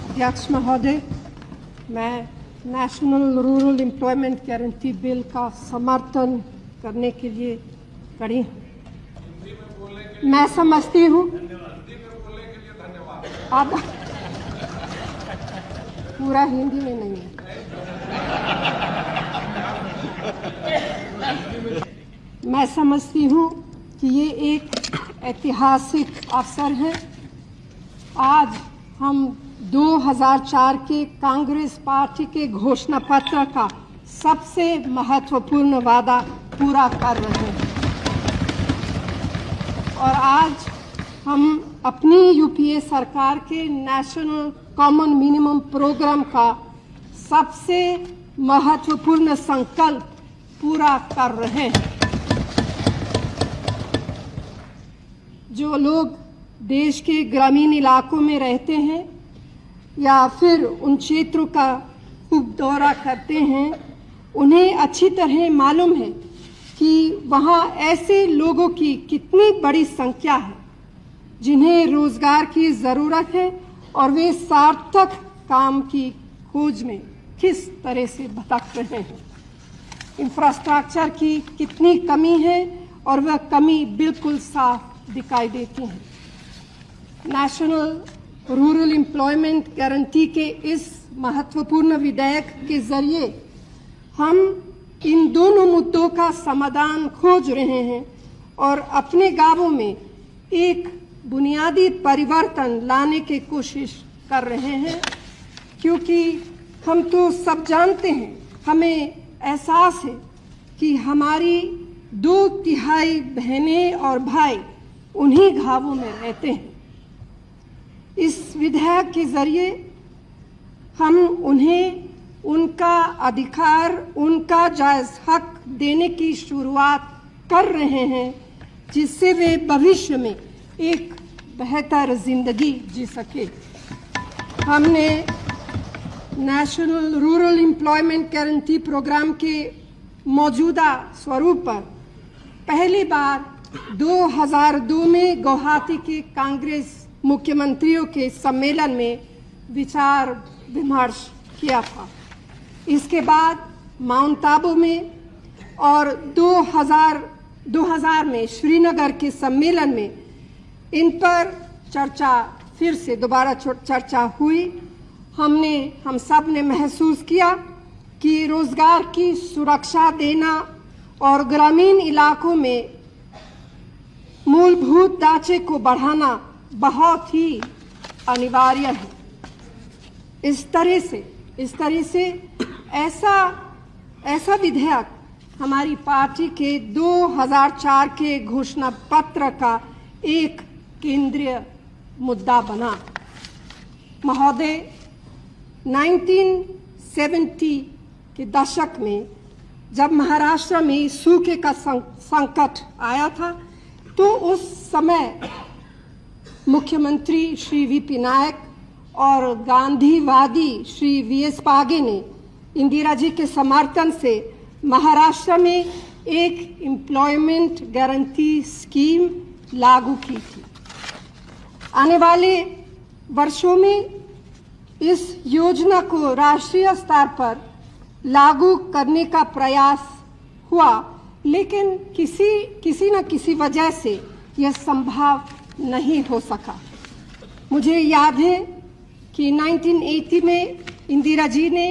अध्यक्ष महोदय, मैं national rural employment guarantee bill का समर्थन करने के लिए खड़ी हूँ। मैं समझती हूँ अब पूरा हिंदी में नहीं है। मैं समझती हूँ कि ये एक ऐतिहासिक अवसर है। आज हम 2004 के कांग्रेस पार्टी के घोषणा पत्र का सबसे महत्वपूर्ण वादा पूरा कर रहे हैं और आज हम अपनी यूपीए सरकार के नेशनल कॉमन मिनिमम प्रोग्राम का सबसे महत्वपूर्ण संकल्प पूरा कर रहे हैं। जो लोग देश के ग्रामीण इलाकों में रहते हैं या फिर उन क्षेत्रों का खूब दौरा करते हैं, उन्हें अच्छी तरह मालूम है कि वहाँ ऐसे लोगों की कितनी बड़ी संख्या है जिन्हें रोजगार की ज़रूरत है और वे सार्थक काम की खोज में किस तरह से भटक रहे हैं। इंफ्रास्ट्रक्चर की कितनी कमी है और वह कमी बिल्कुल साफ दिखाई देती है। नेशनल रूरल एम्प्लॉयमेंट गारंटी के इस महत्वपूर्ण विधेयक के जरिए हम इन दोनों मुद्दों का समाधान खोज रहे हैं और अपने गांवों में एक बुनियादी परिवर्तन लाने की कोशिश कर रहे हैं, क्योंकि हम तो सब जानते हैं, हमें एहसास है कि हमारी 2/3 बहनें और भाई उन्हीं गांवों में रहते हैं। इस विधेयक के जरिए हम उन्हें उनका अधिकार, उनका जायज हक देने की शुरुआत कर रहे हैं, जिससे वे भविष्य में एक बेहतर जिंदगी जी सके। हमने national rural employment guarantee programme के मौजूदा स्वरूप पर पहली बार 2002 में गुवाहाटी के कांग्रेस मुख्यमंत्रियों के सम्मेलन में विचार विमर्श किया था। इसके बाद माउंट आबू में और 2000 में श्रीनगर के सम्मेलन में इन पर फिर से दोबारा चर्चा हुई। हम सब ने महसूस किया कि रोजगार की सुरक्षा देना और ग्रामीण इलाकों में मूलभूत ढांचे को बढ़ाना बहुत ही अनिवार्य है। इस तरह से ऐसा विधेयक हमारी पार्टी के 2004 के घोषणा पत्र का एक केंद्रीय मुद्दा बना। महोदय, 1970 के दशक में जब महाराष्ट्र में सूखे का संकट आया था, तो उस समय मुख्यमंत्री श्री वीपी नायक और गांधीवादी श्री वीएस पागे ने इंदिरा जी के समर्थन से महाराष्ट्र में एक एम्प्लॉयमेंट गारंटी स्कीम लागू की थी। आने वाले वर्षों में इस योजना को राष्ट्रीय स्तर पर लागू करने का प्रयास हुआ, लेकिन किसी न किसी वजह से यह संभव नहीं हो सका। मुझे याद है कि 1980 में इंदिरा जी ने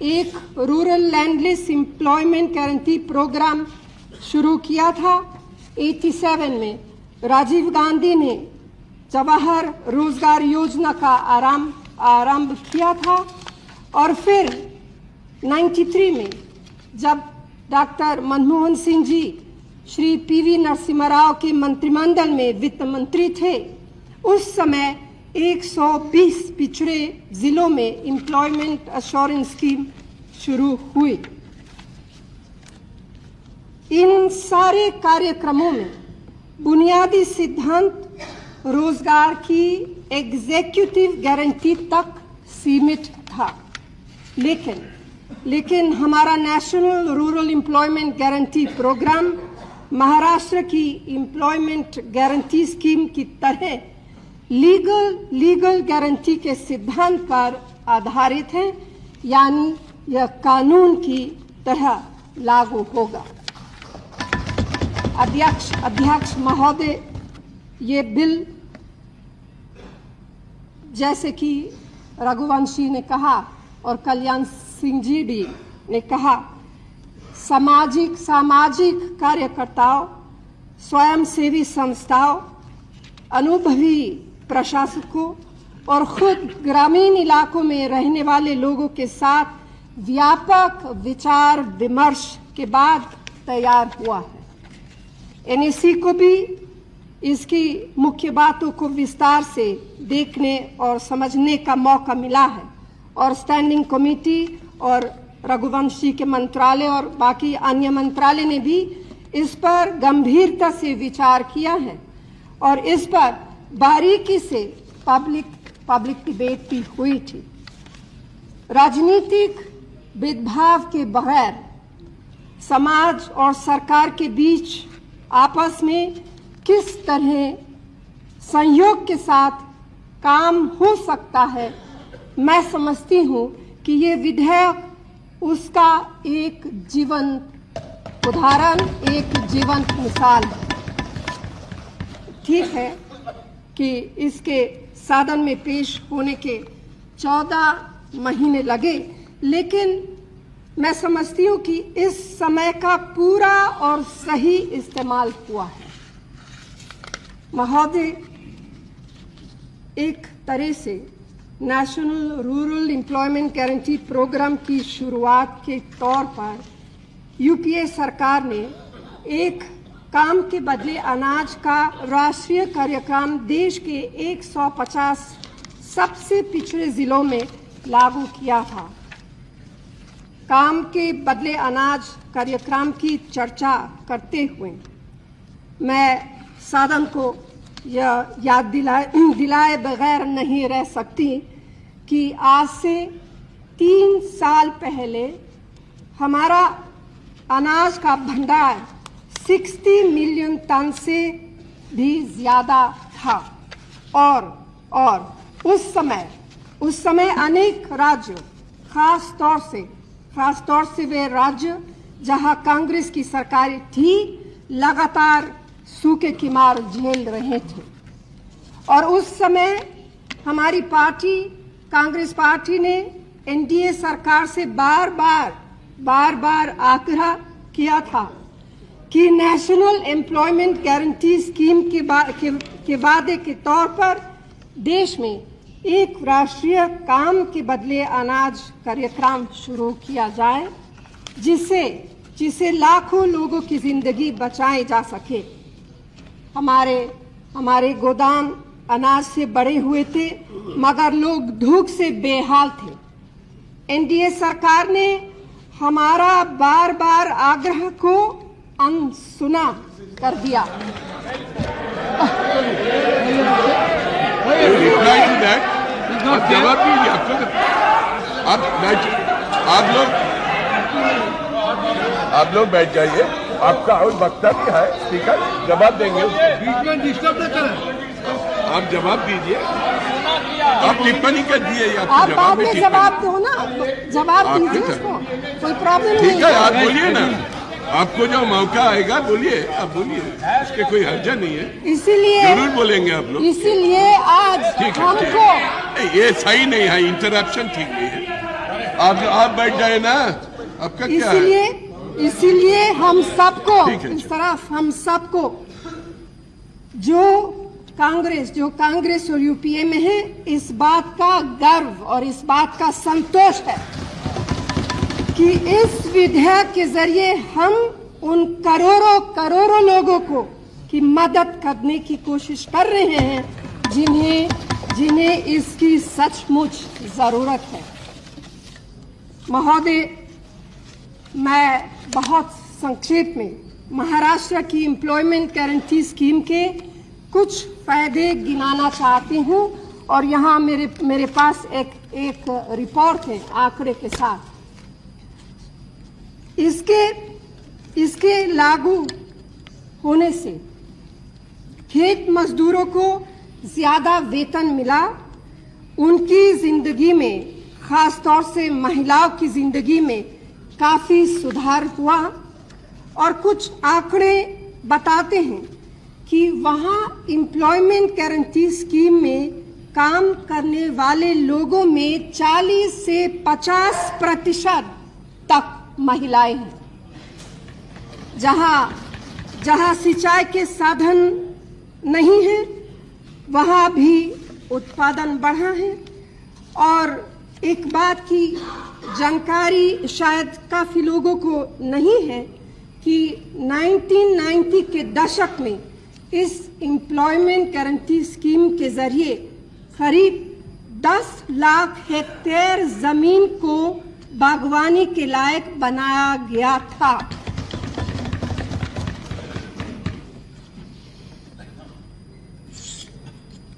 एक rural landless employment guarantee programme शुरू किया था। 87 में राजीव गांधी ने जवाहर रोजगार योजना का आरंभ किया था और फिर 93 में जब डॉक्टर मनमोहन सिंह जी श्री पीवी नरसिम्हा राव के मंत्रिमंडल में वित्त मंत्री थे, उस समय 120 पिछड़े जिलों में एम्प्लॉयमेंट एश्योरेंस स्कीम शुरू हुई। इन सारे कार्यक्रमों में बुनियादी सिद्धांत रोजगार की एग्जीक्यूटिव गारंटी तक सीमित था, लेकिन हमारा national rural employment guarantee programme Maharashtra की एम्प्लॉयमेंट गारंटी स्कीम की तरह लीगल गारंटी के सिद्धांत पर आधारित है, यानी यह कानून की तरह लागू होगा। अध्यक्ष महोदय, ये बिल, जैसे कि रघुवंशी ने कहा और कल्याण सिंह जी भी ने कहा, सामाजिक कार्यकर्ताओं, स्वयंसेवी संस्थाओं, अनुभवी प्रशासकों और खुद ग्रामीण इलाकों में रहने वाले लोगों के साथ व्यापक विचार विमर्श के बाद तैयार हुआ है। एनएसी को भी इसकी मुख्य बातों को विस्तार से देखने और समझने का मौका मिला है और स्टैंडिंग कमेटी और रघुवंशी के मंत्रालय और बाकी अन्य मंत्रालय ने भी इस पर गंभीरता से विचार किया है और इस पर बारीकी से पब्लिक डिबेट भी हुई थी। राजनीतिक भेदभाव के बगैर समाज और सरकार के बीच आपस में किस तरह सहयोग के साथ काम हो सकता है, मैं समझती हूँ कि ये विधेयक उसका एक जीवंत उदाहरण, एक जीवंत मिसाल है। ठीक है कि इसके सदन में पेश होने के 14 महीने लगे, लेकिन मैं समझती हूँ कि इस समय का पूरा और सही इस्तेमाल हुआ है। महोदय, एक तरह से national rural employment guarantee programme की शुरुआत के तौर पर यूपीए सरकार ने एक काम के बदले अनाज का राष्ट्रीय कार्यक्रम देश के 150 सबसे पिछड़े जिलों में लागू किया था। काम के बदले अनाज कार्यक्रम की चर्चा करते हुए मैं सदन को यह याद दिलाए बगैर नहीं रह सकती कि आज से 3 साल पहले हमारा अनाज का भंडार 60 मिलियन टन से भी ज़्यादा था और उस समय अनेक राज्य, खास तौर से वे राज्य जहां कांग्रेस की सरकार थी, लगातार सूखे की मार झेल रहे थे और उस समय हमारी पार्टी, कांग्रेस पार्टी ने एनडीए सरकार से बार बार आग्रह किया था कि नेशनल एम्प्लॉयमेंट गारंटी स्कीम के वादे के तौर पर देश में एक राष्ट्रीय काम के बदले अनाज कार्यक्रम शुरू किया जाए, जिससे लाखों लोगों की जिंदगी बचाई जा सके। हमारे गोदाम अनाज से भरे हुए थे, मगर लोग भूख से बेहाल थे। एनडीए सरकार ने हमारा बार आग्रह को अनसुना कर दिया। आप जवाब दीजिए। आप लोग बैठ जाइए। आपका और वक्तव्य है, स्पीकर जवाब देंगे। बीच में डिस्टर्ब न करें। आप जवाब दीजिए। आप टिप्पणी कर दिए, आप बाद में जवाब दो ना, जवाब दीजिए उसको, कोई प्रॉब्लम नहीं। ठीक है, आप बोलिए ना, आपको जो मौका आएगा बोलिए, आप बोलिए, इसके कोई हर्जा नहीं है। इसीलिए जरूर बोलेंगे आप लोग। इसीलिए आज हमको ये सही नहीं है, इंटरप्शन ठीक नहीं है। आप बैठ जाए ना, आपका क्या है? इसीलिए हम सबको इस तरफ, हम सबको जो कांग्रेस और यूपीए में है, इस बात का गर्व और इस बात का संतोष है कि इस विधेयक के जरिए हम उन करोड़ों लोगों को की मदद करने की कोशिश कर रहे हैं जिन्हें इसकी सचमुच जरूरत है। महोदय, मैं बहुत संक्षेप में महाराष्ट्र की एम्प्लॉयमेंट गारंटी स्कीम के कुछ फायदे गिनाना चाहती हूँ और यहाँ मेरे पास एक रिपोर्ट है आंकड़े के साथ। इसके लागू होने से खेत मजदूरों को ज्यादा वेतन मिला, उनकी जिंदगी में, खास तौर से महिलाओं की जिंदगी में काफी सुधार हुआ। और कुछ आंकड़े बताते हैं कि वहां एम्प्लॉयमेंट गारंटी स्कीम में काम करने वाले लोगों में 40 से 50% तक महिलाएं हैं। जहां सिंचाई के साधन नहीं है, वहां भी उत्पादन बढ़ा है। और एक बात की जानकारी शायद काफी लोगों को नहीं है कि 1990 के दशक में इस एम्प्लॉयमेंट गारंटी स्कीम के जरिए करीब 10 लाख हेक्टेयर जमीन को बागवानी के लायक बनाया गया था।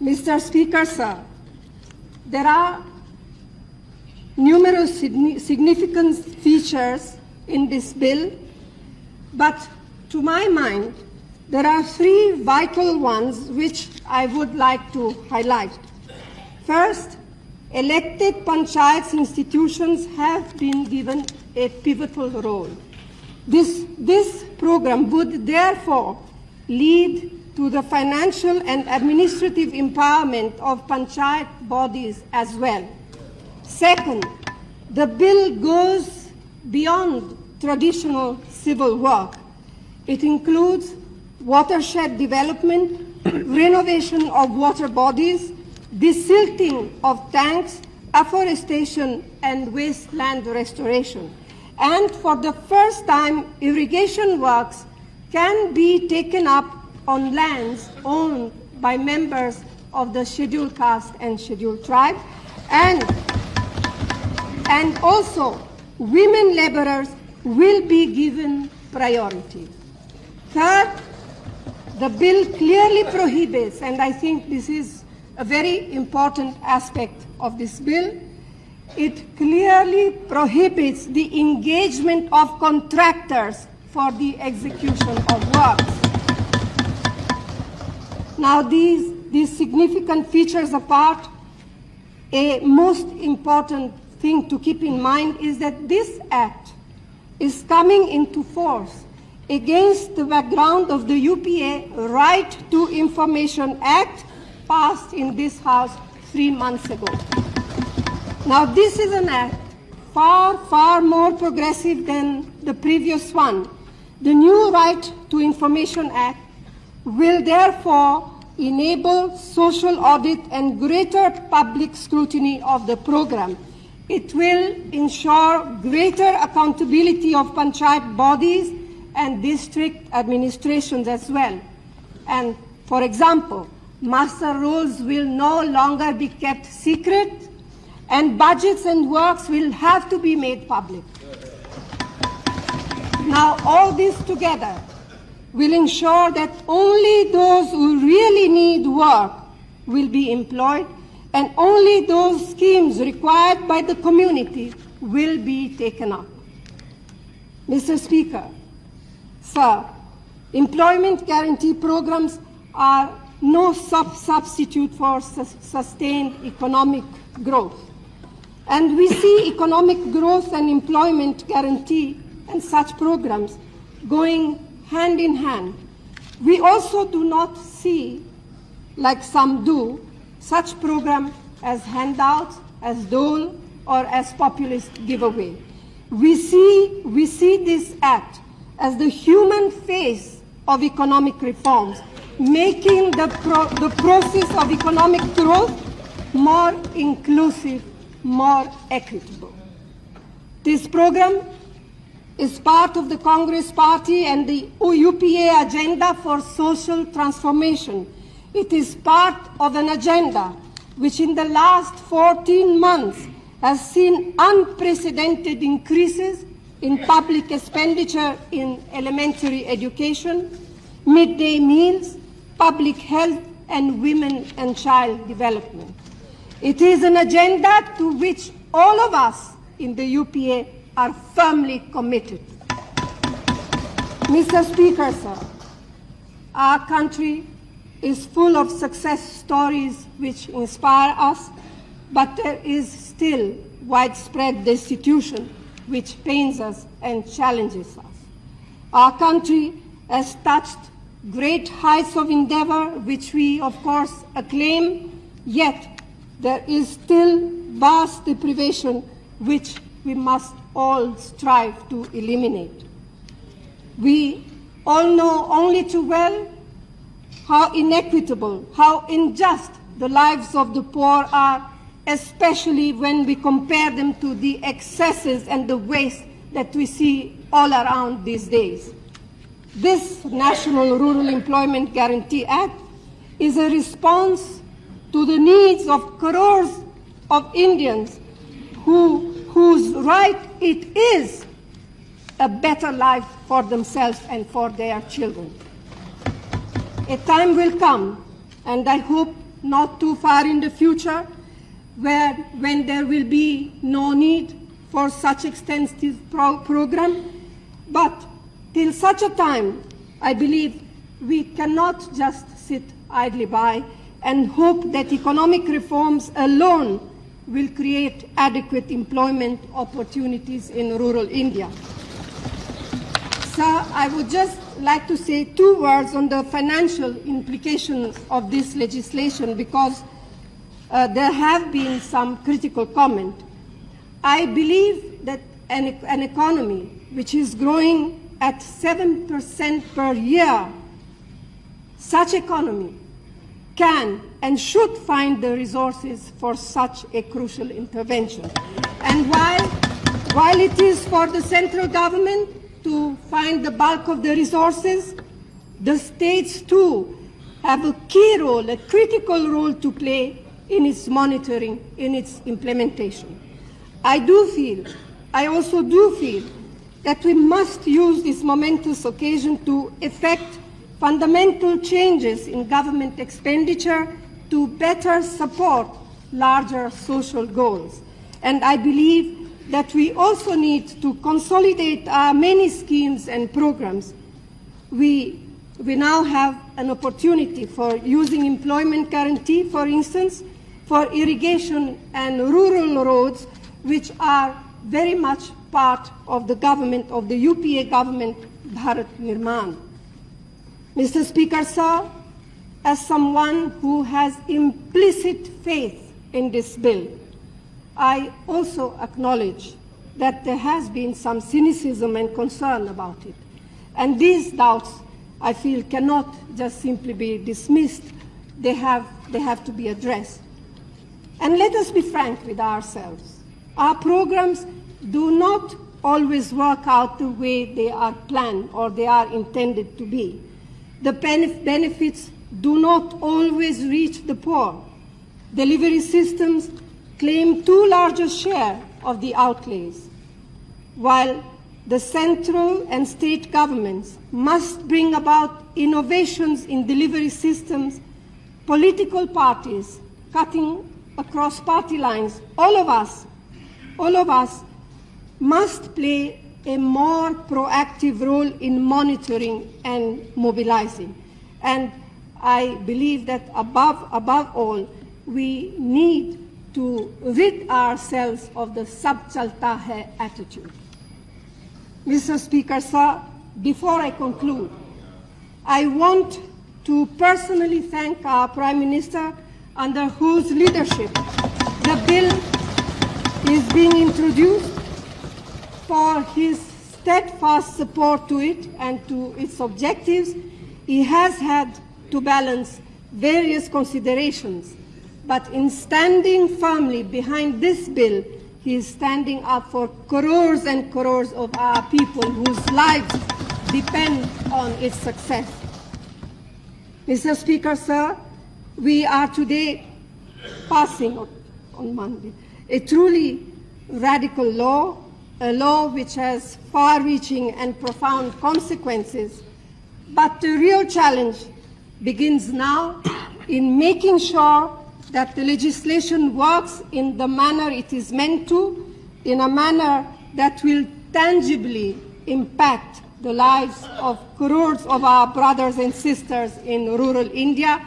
Mr. Speaker, sir, there are numerous significant features in this bill, but to my mind, there are 3 vital ones which I would like to highlight. First, elected panchayats institutions have been given a pivotal role. This program would therefore lead to the financial and administrative empowerment of panchayat bodies as well. Second, the bill goes beyond traditional civil work. It includes watershed development, renovation of water bodies, desilting of tanks, afforestation, and wasteland restoration. And for the first time, irrigation works can be taken up on lands owned by members of the scheduled caste and scheduled tribe, and also women laborers will be given priority. Third, the bill clearly prohibits, and I think this is a very important aspect of this bill, it clearly prohibits the engagement of contractors for the execution of works. Now, these significant features apart, a most important thing to keep in mind is that this act is coming into force against the background of the UPA Right to Information Act passed in this House 3 months ago. Now, this is an act far, far more progressive than the previous one. The new Right to Information Act will therefore enable social audit and greater public scrutiny of the program. It will ensure greater accountability of panchayat bodies and district administrations as well. And for example, master rolls will no longer be kept secret, and budgets and works will have to be made public. Now, all this together will ensure that only those who really need work will be employed, and only those schemes required by the community will be taken up. Mr. Speaker, sir, employment guarantee programs are no substitute for sustained economic growth. And we see economic growth and employment guarantee and such programs going hand in hand. We also do not see, like some do, such programs as handouts, as dole, or as populist giveaway. We see this act as the human face of economic reforms, making the process of economic growth more inclusive, more equitable. This program is part of the Congress Party and the UPA agenda for social transformation. It is part of an agenda which in the last 14 months has seen unprecedented increases in public expenditure in elementary education, midday meals, public health, and women and child development. It is an agenda to which all of us in the UPA are firmly committed. Mr. Speaker, sir, our country is full of success stories which inspire us, but there is still widespread destitution which pains us and challenges us. Our country has touched great heights of endeavor, which we, of course, acclaim, yet there is still vast deprivation which we must all strive to eliminate. We all know only too well how inequitable, how unjust the lives of the poor are, especially when we compare them to the excesses and the waste that we see all around these days. This National Rural Employment Guarantee Act is a response to the needs of crores of Indians whose right it is a better life for themselves and for their children. A time will come, and I hope not too far in the future, when there will be no need for such extensive program. But till such a time, I believe we cannot just sit idly by and hope that economic reforms alone will create adequate employment opportunities in rural India. Sir, I would just like to say 2 words on the financial implications of this legislation, because there have been some critical comment. I believe that an economy which is growing at 7% per year, such economy can and should find the resources for such a crucial intervention. And while it is for the central government to find the bulk of the resources, the states too have a key role, a critical role to play in its monitoring, in its implementation. I also do feel that we must use this momentous occasion to effect fundamental changes in government expenditure to better support larger social goals. And I believe that we also need to consolidate our many schemes and programs. We now have an opportunity for using employment guarantee, for instance, for irrigation and rural roads, which are very much part of the government, of the UPA government, Bharat Nirman. Mr. Speaker, sir, as someone who has implicit faith in this bill, I also acknowledge that there has been some cynicism and concern about it. And these doubts, I feel, cannot just simply be dismissed. They have to be addressed. And let us be frank with ourselves. Our programs do not always work out the way they are planned or they are intended to be. The benefits do not always reach the poor. Delivery systems claim too large a share of the outlays. While the central and state governments must bring about innovations in delivery systems, political parties cutting across party lines, all of us must play a more proactive role in monitoring and mobilizing. And I believe that above all, we need to rid ourselves of the sab chalta hai attitude. Mr. Speaker, sir, before I conclude, I want to personally thank our Prime Minister, under whose leadership the bill is being introduced, for his steadfast support to it and to its objectives. He has had to balance various considerations, but in standing firmly behind this bill, he is standing up for crores and crores of our people whose lives depend on its success. Mr. Speaker, sir, we are today passing on Monday a truly radical law, a law which has far-reaching and profound consequences. But the real challenge begins now in making sure that the legislation works in the manner it is meant to, in a manner that will tangibly impact the lives of crores of our brothers and sisters in rural India,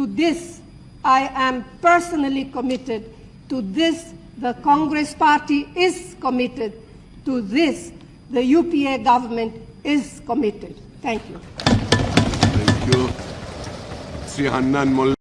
To this, I am personally committed. To this, the Congress Party is committed. To this, the UPA government is committed. Thank you. Thank you. Sri Hannan Mullah.